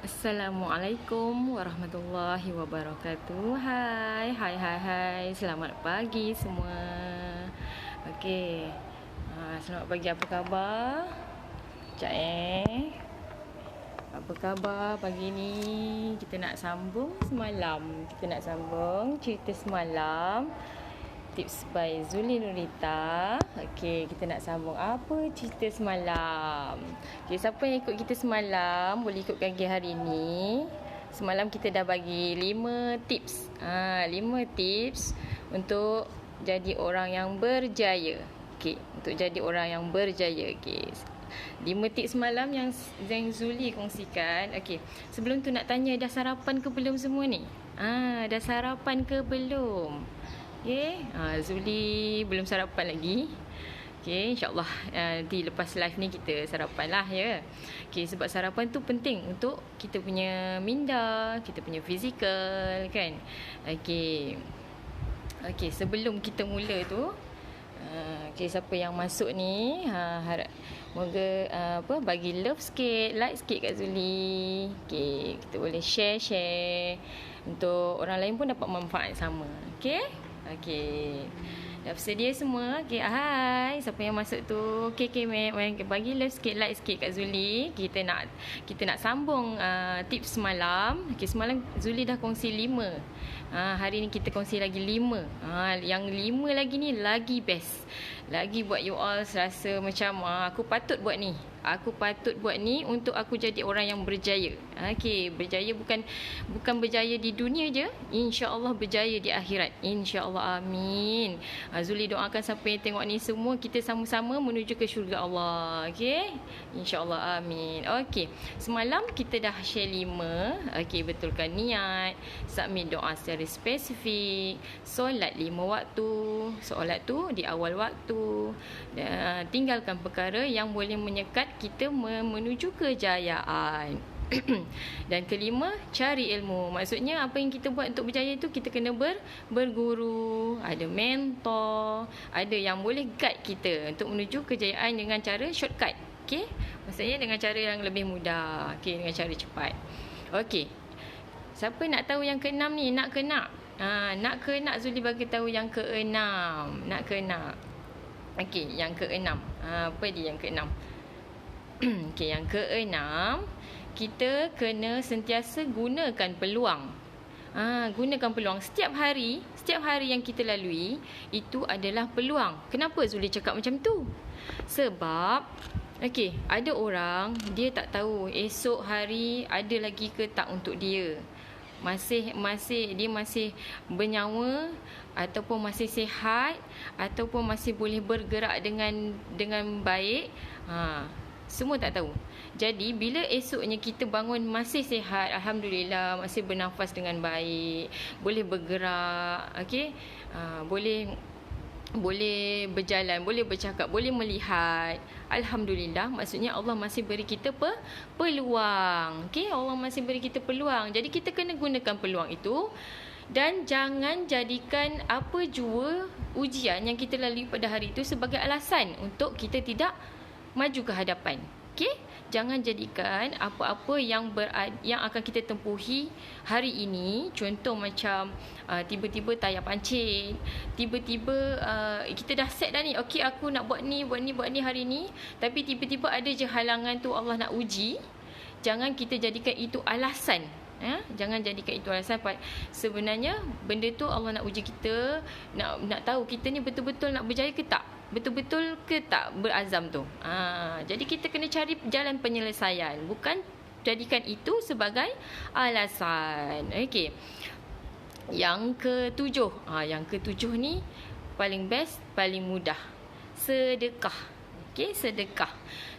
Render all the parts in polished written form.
Assalamualaikum warahmatullahi wabarakatuh. Hai. Selamat pagi semua. Okey. Selamat pagi, apa khabar? Sekejap. Apa khabar pagi ni? Kita nak sambung semalam. Kita nak sambung cerita semalam. Tips by Zuli Nurita. Okey, kita nak sambung apa cerita semalam. Okey, siapa yang ikut kita semalam boleh ikut lagi hari ni. Semalam kita dah bagi 5 tips. 5 tips untuk jadi orang yang berjaya. Okey, untuk jadi orang yang berjaya. Okey. 5 tips semalam yang Zuli kongsikan. Okey, sebelum tu nak tanya, dah sarapan ke belum semua ni? Dah sarapan ke belum? Okay. Zuli belum sarapan lagi. Okay, insyaAllah nanti lepas live ni kita sarapan lah ya. Okay, sebab sarapan tu penting untuk kita punya minda, kita punya fizikal kan. Okay. Okay, sebelum kita mula tu, okay, siapa yang masuk ni, harap moga bagi love sikit, like sikit kat Zuli. Okay, kita boleh share untuk orang lain pun dapat manfaat sama. Okay. Okey. Dah bersedia semua? Okey, hai. Siapa yang masuk tu? Okey, bagi love sikit, like sikit kat Zuli. Kita nak sambung tips semalam. Okey, semalam Zuli dah kongsi 5. Hari ni kita kongsi lagi 5. Yang 5 lagi ni lagi best. Lagi buat you all rasa macam aku patut buat ni. Aku patut buat ni untuk aku jadi orang yang berjaya. Okey, berjaya bukan berjaya di dunia je, insya-Allah berjaya di akhirat. Insya-Allah, amin. Zuli doakan siapa yang tengok ni semua kita sama-sama menuju ke syurga Allah. Okey? Insya-Allah, amin. Okey. Semalam kita dah share 5. Okey, betulkan niat, submit doa secara spesifik, solat 5 waktu, solat tu di awal waktu, tinggalkan perkara yang boleh menyekat kita menuju kejayaan. Dan kelima, cari ilmu. Maksudnya apa yang kita buat untuk berjaya tu, kita kena berguru, ada mentor, ada yang boleh guide kita untuk menuju kejayaan dengan cara shortcut. Okey? Maksudnya dengan cara yang lebih mudah. Okey, dengan cara cepat. Okey. Siapa nak tahu yang ke-6 ni? Nak ke nak? Nak ke nak Zuli bagi tahu yang ke-6. Nak ke nak? Okey, yang ke-6. Apa dia yang ke-6? Okey, yang ke-6, kita kena sentiasa gunakan peluang. Gunakan peluang. Setiap hari yang kita lalui itu adalah peluang. Kenapa Zuli cakap macam tu? Sebab okey, ada orang dia tak tahu esok hari ada lagi ke tak untuk dia. Dia masih bernyawa ataupun masih sihat ataupun masih boleh bergerak dengan baik. Semua tak tahu. Jadi bila esoknya kita bangun masih sihat, alhamdulillah, masih bernafas dengan baik, boleh bergerak, okey, boleh berjalan, boleh bercakap, boleh melihat, alhamdulillah, maksudnya Allah masih beri kita peluang. Okey, Allah masih beri kita peluang. Jadi kita kena gunakan peluang itu. Dan jangan jadikan apa jua ujian yang kita lalui pada hari itu sebagai alasan untuk kita tidak maju ke hadapan. Okey? Jangan jadikan apa-apa yang akan kita tempuhi hari ini, contoh macam tiba-tiba tayar pancit, tiba-tiba kita dah set dah ni, okey aku nak buat ni hari ni, tapi tiba-tiba ada je halangan tu, Allah nak uji. Jangan kita jadikan itu alasan. Jangan jadikan itu alasan. Sebenarnya benda tu Allah nak uji kita, nak tahu kita ni betul-betul nak berjaya ke tak, betul-betul ke tak berazam tu. Jadi kita kena cari jalan penyelesaian, bukan jadikan itu sebagai alasan. Okey. Yang ke-7. Yang ke-7 ni paling best, paling mudah. Sedekah. Okey, sedekah.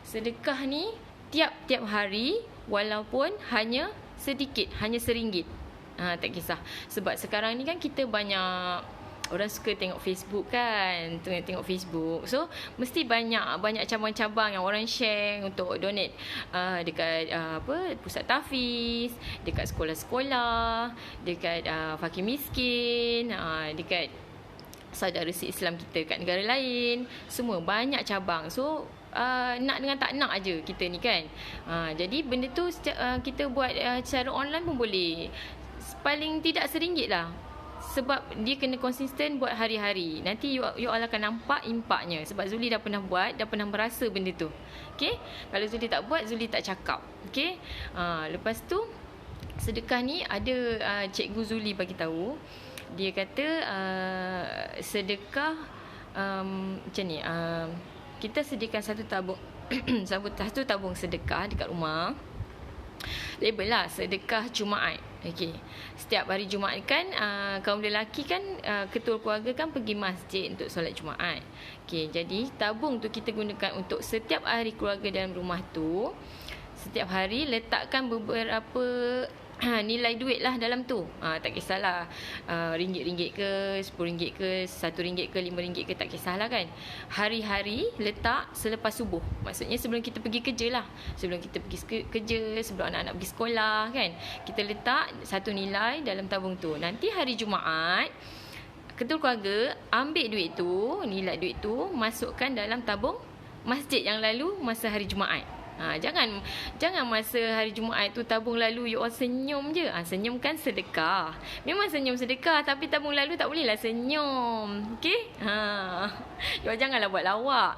Sedekah ni tiap-tiap hari walaupun hanya sedikit, hanya RM1. Tak kisah. Sebab sekarang ni kan kita banyak orang suka tengok Facebook kan, tengok Facebook. So mesti banyak cabang-cabang yang orang share untuk donate dekat pusat tahfiz, dekat sekolah-sekolah, dekat fakir miskin, dekat saudara Islam kita kat negara lain. Semua banyak cabang. So nak dengan tak nak aja kita ni kan. Jadi benda tu kita buat secara online pun boleh. Paling tidak RM1 lah. Sebab dia kena konsisten buat hari-hari. Nanti you all akan nampak impaknya. Sebab Zuli dah pernah buat, dah pernah merasa benda tu. Okay? Kalau Zuli tak buat, Zuli tak cakap. Okay? Lepas tu, sedekah ni ada Cikgu Zuli bagi tahu. Dia kata sedekah macam ni. Kita sediakan satu tabung satu tabung sedekah dekat rumah. Label lah sedekah Jumaat. Okey. Setiap hari Jumaat kan kaum lelaki kan ketua keluarga kan pergi masjid untuk solat Jumaat. Okey, jadi tabung tu kita gunakan untuk setiap hari keluarga dalam rumah tu. Setiap hari letakkan beberapa nilai duit lah dalam tu. Tak kisahlah ringgit-ringgit ke, RM10 ke, RM1 ke, RM5 ke, tak kisahlah kan. Hari-hari letak selepas subuh. Maksudnya sebelum kita pergi kerja lah. Sebelum kita pergi kerja, sebelum anak-anak pergi sekolah kan. Kita letak satu nilai dalam tabung tu. Nanti hari Jumaat, ketua keluarga ambil duit tu, nilai duit tu, masukkan dalam tabung masjid yang lalu masa hari Jumaat. Jangan masa hari Jumaat tu tabung lalu you all senyum je. Senyum kan sedekah. Memang senyum sedekah, tapi tabung lalu tak bolehlah senyum. Okey? You all janganlah buat lawak.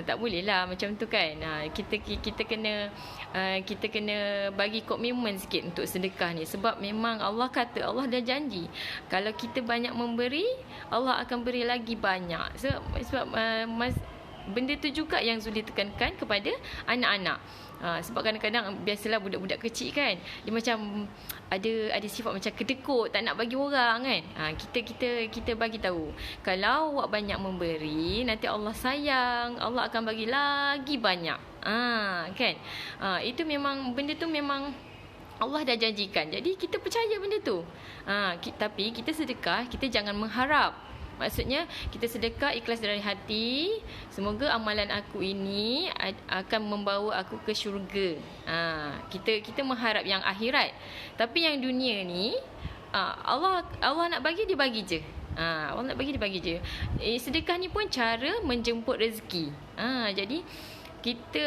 Tak bolehlah macam tu kan. Kita kena bagi komitmen sikit untuk sedekah ni. Sebab memang Allah kata, Allah dah janji, kalau kita banyak memberi, Allah akan beri lagi banyak. Sebab benda tu juga yang Zuli tekankan kepada anak-anak. Sebab kadang-kadang biasalah budak-budak kecil kan, dia macam ada sifat macam kedekut, tak nak bagi orang kan. Kita bagi tahu, kalau awak banyak memberi, nanti Allah sayang, Allah akan bagi lagi banyak. Kan? Itu memang, benda tu memang Allah dah janjikan. Jadi kita percaya benda tu. Tapi kita sedekah, kita jangan mengharap. Maksudnya kita sedekah ikhlas dari hati. Semoga amalan aku ini akan membawa aku ke syurga. Kita mengharap yang akhirat. Tapi yang dunia ni, Allah nak bagi, dia bagi je. Allah nak bagi, dia bagi je. Sedekah ni pun cara menjemput rezeki. Jadi kita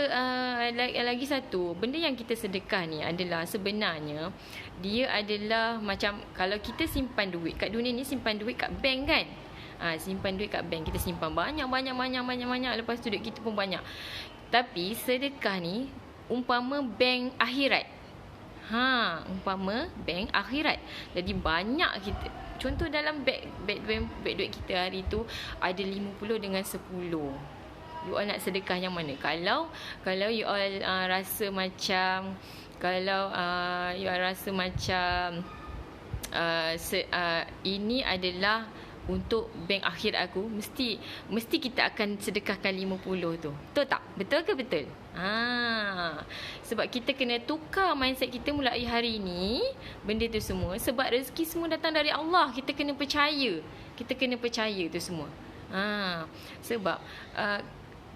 lagi satu benda yang kita sedekah ni adalah sebenarnya dia adalah macam kalau kita simpan duit kat dunia ni, simpan duit kat bank kan. Simpan duit kat bank, kita simpan banyak, lepas tu duit kita pun banyak. Tapi sedekah ni umpama bank akhirat. Umpama bank akhirat. Jadi banyak kita, contoh dalam beg duit kita hari tu ada 50 dengan 10. You all nak sedekah yang mana? Kalau you all rasa macam, ini adalah untuk bank akhir aku, mesti kita akan sedekahkan 50 tu. Betul tak? Betul ke betul? Sebab kita kena tukar mindset kita mulai hari ni, benda tu semua. Sebab rezeki semua datang dari Allah. Kita kena percaya tu semua. Sebab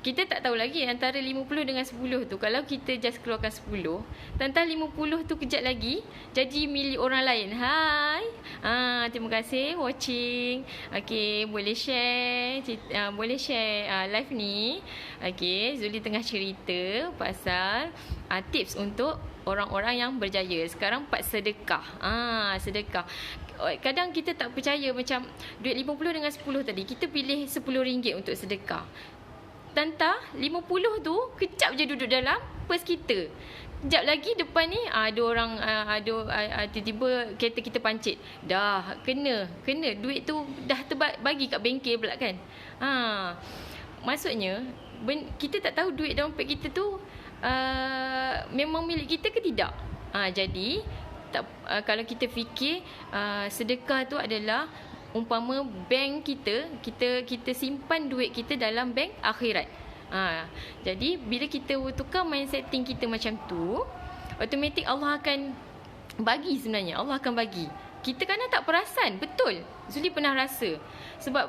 kita tak tahu lagi antara 50 dengan 10 tu. Kalau kita just keluarkan 10, tentang 50 tu kejap lagi jadi milik orang lain. Hai. Terima kasih watching. Okey, boleh share live ni. Okey, Zuli tengah cerita pasal tips untuk orang-orang yang berjaya. Sekarang part sedekah. Sedekah. Kadang kita tak percaya, macam duit 50 dengan 10 tadi, kita pilih RM10 untuk sedekah. Tantah 50 tu kejap je duduk dalam purse kita. Kejap lagi depan ni ada orang tiba-tiba kereta kita pancit. Dah kena duit tu dah bagi kat bengkel pula kan. Maksudnya kita tak tahu duit dalam dompet kita tu memang milik kita ke tidak. Jadi kalau kita fikir sedekah tu adalah umpama bank kita simpan duit kita dalam bank akhirat. Jadi bila kita tukar mindsetting kita macam tu, automatik Allah akan bagi sebenarnya. Allah akan bagi. Kita kadang tak perasan. Betul. Zuli pernah rasa. Sebab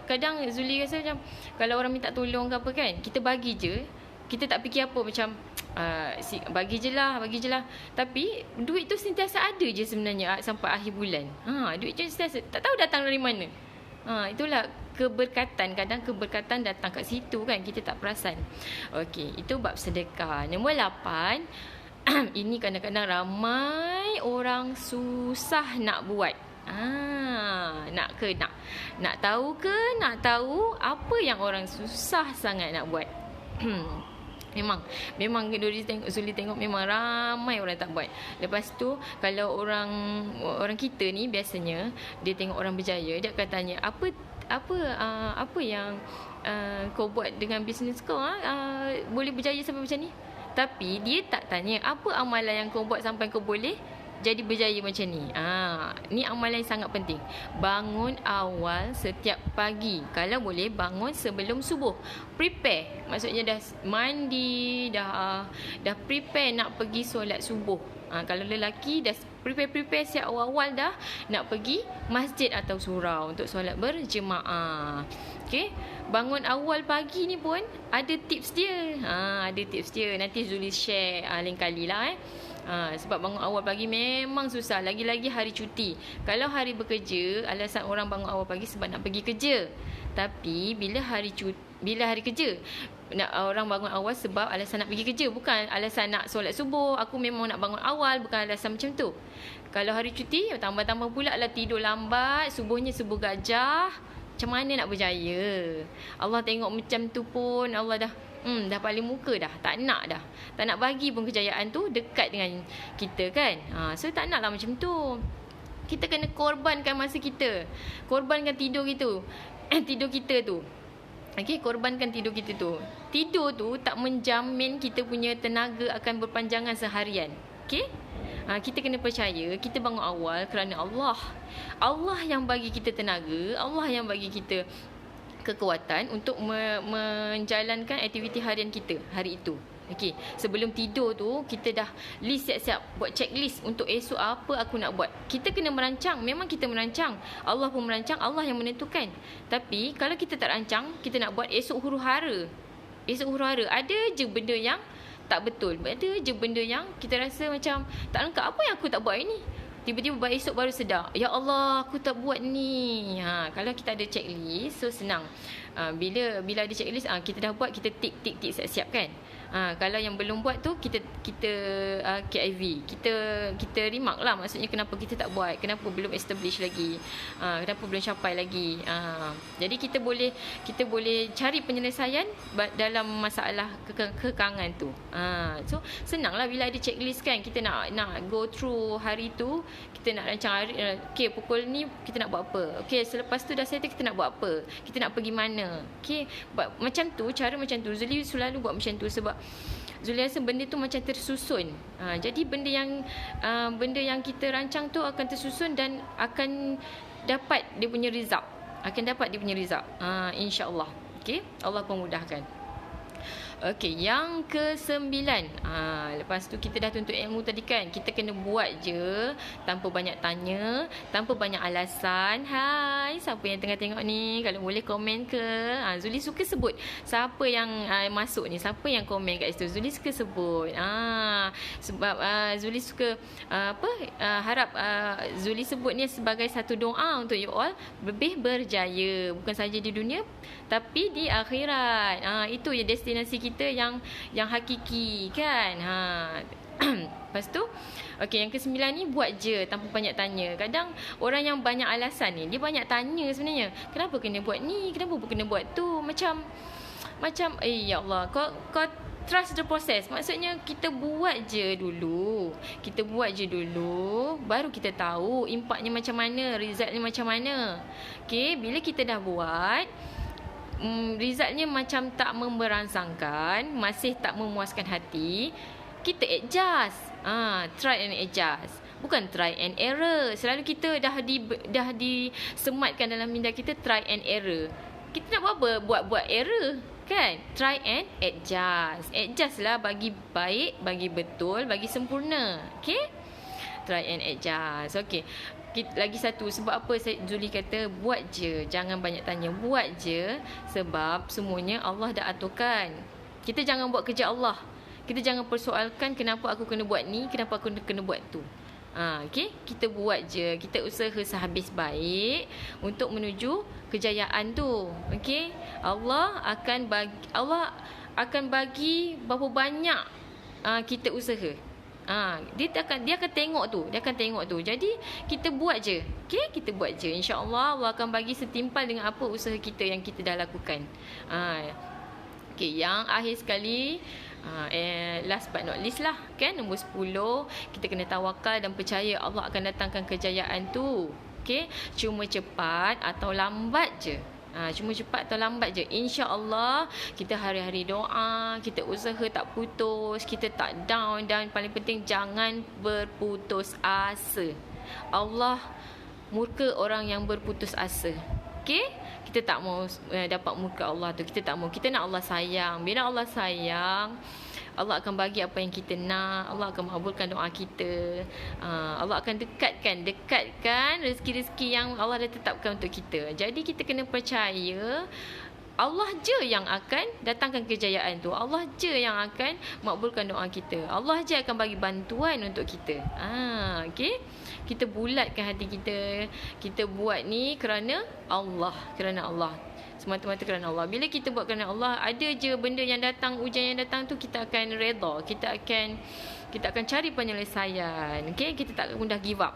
kadang Zuli rasa macam kalau orang minta tolong ke apa kan, kita bagi je. Kita tak fikir apa, macam bagi je lah. Tapi duit tu sentiasa ada je sebenarnya sampai akhir bulan. Duit tu sentiasa tak tahu datang dari mana. Itulah keberkatan. Kadang keberkatan datang kat situ kan, kita tak perasan. Okey, itu bab sedekah. Nombor 8, ini kadang-kadang ramai orang susah nak buat. Nak tahu ke? Nak tahu apa yang orang susah sangat nak buat? Memang Zuli tengok memang ramai orang tak buat. Lepas tu kalau orang kita ni biasanya dia tengok orang berjaya, dia akan tanya apa yang kau buat dengan bisnes kau, boleh berjaya sampai macam ni. Tapi dia tak tanya apa amalan yang kau buat sampai kau boleh jadi berjaya macam ni. Ni amalan yang sangat penting. Bangun awal setiap pagi. Kalau boleh bangun sebelum subuh. Prepare. Maksudnya dah mandi, dah prepare nak pergi solat subuh. Kalau lelaki dah prepare siap awal-awal dah nak pergi masjid atau surau untuk solat berjemaah. Okey, bangun awal pagi ni pun ada tips dia. Ada tips dia. Nanti Zuli share lain kali lah. Sebab bangun awal pagi memang susah. Lagi-lagi hari cuti. Kalau hari bekerja, alasan orang bangun awal pagi sebab nak pergi kerja. Tapi bila hari kerja, orang bangun awal sebab alasan nak pergi kerja, bukan alasan nak solat subuh. Aku memang nak bangun awal, bukan alasan macam tu. Kalau hari cuti, tambah-tambah pula lah tidur lambat, subuhnya subuh gajah. Macam mana nak berjaya? Allah tengok macam tu pun Allah dah paling muka dah. Tak nak bagi pun kejayaan tu dekat dengan kita kan. So tak nak lah macam tu. Kita kena korbankan masa kita, korbankan tidur kita tu. Okey, korbankan tidur kita tu. Tidur tu tak menjamin kita punya tenaga akan berpanjangan seharian. Okey, kita kena percaya kita bangun awal kerana Allah yang bagi kita tenaga, Allah yang bagi kita kekuatan untuk menjalankan aktiviti harian kita hari itu. Okey, sebelum tidur tu kita dah list siap-siap, buat checklist untuk esok apa aku nak buat. Kita kena merancang. Memang kita merancang, Allah pun merancang, Allah yang menentukan. Tapi kalau kita tak rancang, kita nak buat esok huru-hara. Ada je benda yang tak betul. Ada je benda yang kita rasa macam tak lengkap. Apa yang aku tak buat ini? Tiba-tiba esok baru sedar, ya Allah, aku tak buat ni. Kalau kita ada checklist, so senang. Bila ada checklist, kita dah buat, kita tick siap-siap kan. Kalau yang belum buat tu, kita KIV, kita remark lah, maksudnya kenapa kita tak buat, kenapa belum establish lagi, kenapa belum capai lagi. Jadi kita boleh cari penyelesaian dalam masalah kekangan tu. So senanglah bila ada checklist kan. Kita nak go through hari tu, kita nak rancang hari, okay, pukul ni kita nak buat apa, okay, selepas tu dah settle kita nak buat apa, kita nak pergi mana. Okay, macam tu, cara macam tu Zuli selalu buat macam tu. Sebab Zuli rasa benda tu macam tersusun. Jadi benda yang kita rancang tu akan tersusun dan akan dapat dia punya result. InsyaAllah. Okay, Allah pemudahkan. Okey, yang ke-9. Lepas tu kita dah tuntut ilmu tadi kan. Kita kena buat je tanpa banyak tanya, tanpa banyak alasan. Hai, siapa yang tengah tengok ni? Kalau boleh komen ke? Zuli suka sebut siapa yang masuk ni, siapa yang komen kat situ. Zuli suka sebut. Sebab Zuli suka harap Zuli sebut ni sebagai satu doa untuk you all lebih berjaya, bukan saja di dunia tapi di akhirat. Itu ya destinasi kita yang hakiki kan. Lepas tu, okey, yang ke-9 ni buat je tanpa banyak tanya. Kadang orang yang banyak alasan ni, dia banyak tanya sebenarnya. Kenapa kena buat ni? Kenapa kena buat tu? Macam ya Allah, kau trust the process. Maksudnya kita buat je dulu. Baru kita tahu impaknya macam mana, resultnya macam mana. Okey, bila kita dah buat, resultnya macam tak memberangsangkan, masih tak memuaskan hati, kita adjust. Try and adjust, bukan try and error. Selalu kita dah disematkan dalam minda kita try and error. Kita nak buat apa? Buat error kan? Try and adjust lah, bagi baik, bagi betul, bagi sempurna. Okay, try and adjust. Okay, lagi satu, sebab apa Zuli kata buat je, jangan banyak tanya. Buat je sebab semuanya Allah dah aturkan. Kita jangan buat kerja Allah. Kita jangan persoalkan kenapa aku kena buat ni, kenapa aku kena buat tu. Okay, kita buat je. Kita usaha sehabis baik untuk menuju kejayaan tu. Okey, Allah akan bagi berapa banyak kita usaha. Dia akan tengok tu. Jadi kita buat je. Okey, kita buat je. Insya-Allah Allah akan bagi setimpal dengan apa usaha kita yang kita dah lakukan. Okey, yang akhir sekali, last but not least lah, kan, nombor 10, kita kena tawakal dan percaya Allah akan datangkan kejayaan tu. Okey, cuma cepat atau lambat je. Insya-Allah kita hari-hari doa, kita usaha tak putus, kita tak down, dan paling penting jangan berputus asa. Allah murka orang yang berputus asa. Okey? Kita tak mau dapat murka Allah tu. Kita tak mau. Kita nak Allah sayang. Bila Allah sayang, Allah akan bagi apa yang kita nak. Allah akan mengabulkan doa kita. Allah akan dekatkan rezeki-rezeki yang Allah dah tetapkan untuk kita. Jadi kita kena percaya Allah je yang akan datangkan kejayaan tu. Allah je yang akan makbulkan doa kita. Allah je akan bagi bantuan untuk kita. Okey. Kita bulatkan hati kita. Kita buat ni kerana Allah. Semata-mata kerana Allah. Bila kita buat kerana Allah, ada je benda yang datang, ujian yang datang tu, kita akan redha. Kita akan cari penyelesaian. Okey, kita tak mudah give up.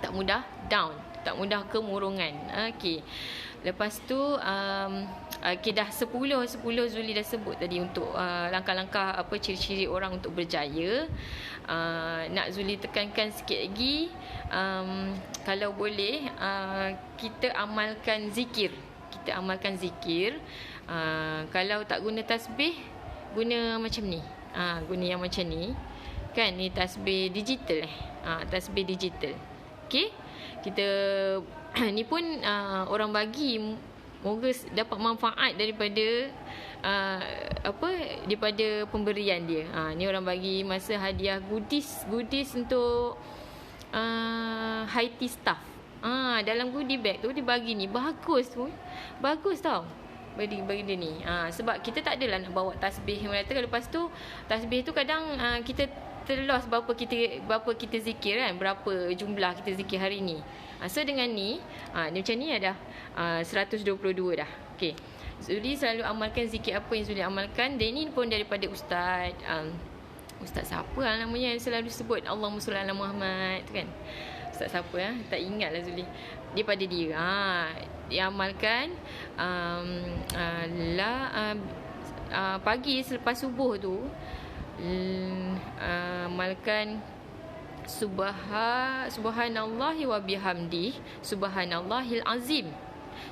Tak mudah down, tak mudah kemurungan. Okey. Lepas tu dah 10 Zuli dah sebut tadi untuk langkah-langkah apa ciri-ciri orang untuk berjaya. Nak Zuli tekankan sikit lagi, kalau boleh kita amalkan zikir. Kalau tak guna tasbih, guna macam ni. Guna yang macam ni. Kan, ni tasbih digital. Tasbih digital. Okey. Kita ni pun orang bagi, moga dapat manfaat daripada daripada pemberian dia. Ni orang bagi masa hadiah goodies untuk high tea staff. Dalam goodie bag tu dia bagi ni, bagus tau. Bagi dia ni. Sebab kita tak adalah nak bawa tasbih mengatakan, lepas tu tasbih tu kadang kita terlos berapa kita zikir kan, berapa jumlah kita zikir hari ni. So dengan ni, dia macam ni dah 122 dah. Okey. Zuli selalu amalkan zikir apa yang Zuli amalkan. Dan ini pun daripada Ustaz siapa lah namanya yang selalu sebut Allahumma sholli ala Muhammad tu kan. Ustaz siapa tak ingatlah Zuli. Daripada dia. Dia amalkan pagi selepas subuh tu, amalkan subhanallahi wa bihamdi subhanallahil azim,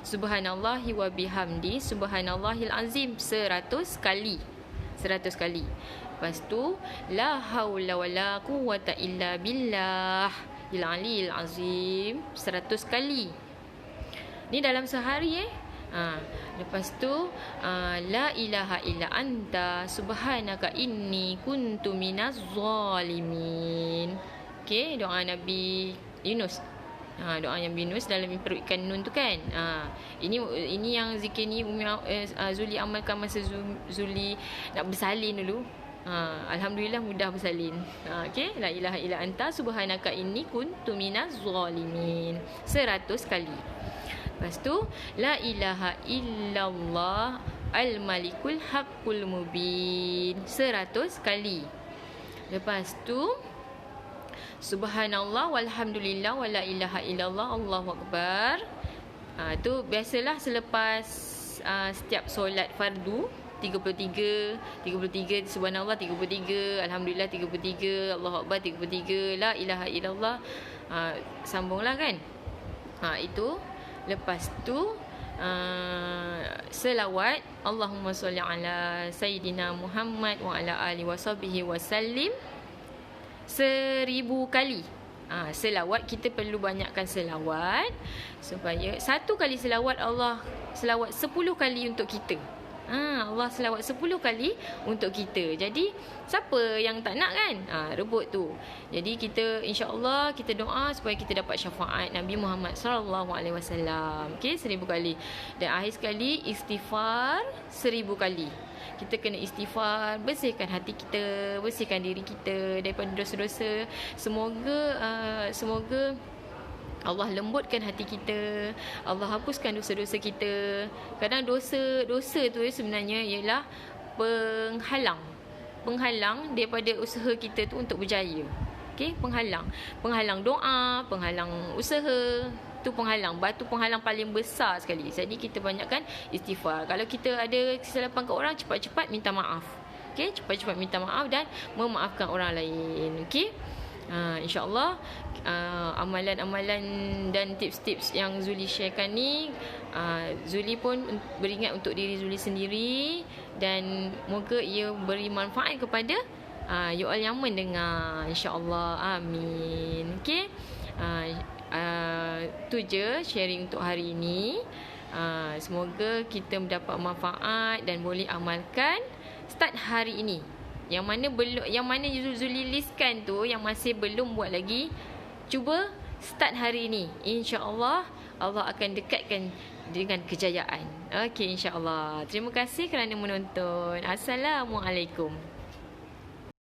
subhanallahi wa bihamdi subhanallahil azim 100 kali. Lepas tu la haula wala quwwata illa billah il aliyil azim 100 kali. Ni dalam sehari lepas tu la ilaha illa anta subhanaka inni kuntu minaz zalimin. Okey, doa Nabi Yunus. Doa yang Yunus dalam perut ikan nun tu kan. Ini yang zikir ni Zuli amalkan masa Zuli nak bersalin dulu. Alhamdulillah mudah bersalin. Okey, la ilaha illa anta subhanaka inni kuntu minaz zalimin 100 kali. Lepas tu la ilaha illallah al-malikul haqqul mubin 100 kali. Lepas tu subhanallah walhamdulillah wala ilaha illallah Allahu akbar. Tu biasalah selepas setiap solat fardu 33 subhanallah 33, alhamdulillah 33, Allahu akbar 33, la ilaha illallah. Sambunglah kan. Itu. Lepas tu selawat Allahumma sholli ala sayyidina Muhammad wa ala alihi washabihi wasallim 1000 kali. Selawat kita perlu banyakkan selawat, supaya satu kali selawat Allah selawat 10 kali untuk kita. Allah selawat 10 kali untuk kita. Jadi siapa yang tak nak kan? Rebut tu. Jadi kita insya-Allah kita doa supaya kita dapat syafaat Nabi Muhammad sallallahu alaihi wasallam. Okey, 1000 kali. Dan akhir sekali istighfar 1000 kali. Kita kena istighfar, bersihkan hati kita, bersihkan diri kita daripada dosa-dosa. Semoga Allah lembutkan hati kita, Allah hapuskan dosa-dosa kita. Kadang dosa tu sebenarnya ialah penghalang daripada usaha kita tu untuk berjaya. Okey, penghalang doa, penghalang usaha, tu penghalang, batu penghalang paling besar sekali. Jadi kita banyakkan istighfar. Kalau kita ada kesilapan ke orang, cepat-cepat minta maaf. Okey, cepat-cepat minta maaf dan memaafkan orang lain. Okey, InsyaAllah amalan-amalan dan tips-tips yang Zuli sharekan ni, Zuli pun beringat untuk diri Zuli sendiri, dan moga ia beri manfaat kepada you all yang mendengar, insyaAllah. Amin. Okay, tu je sharing untuk hari ini. Semoga kita mendapat manfaat dan boleh amalkan start hari ini. Yang mana Zuli listkan tu, yang masih belum buat lagi, cuba start hari ini. InsyaAllah Allah akan dekatkan dengan kejayaan. Okey, insyaAllah. Terima kasih kerana menonton. Assalamualaikum.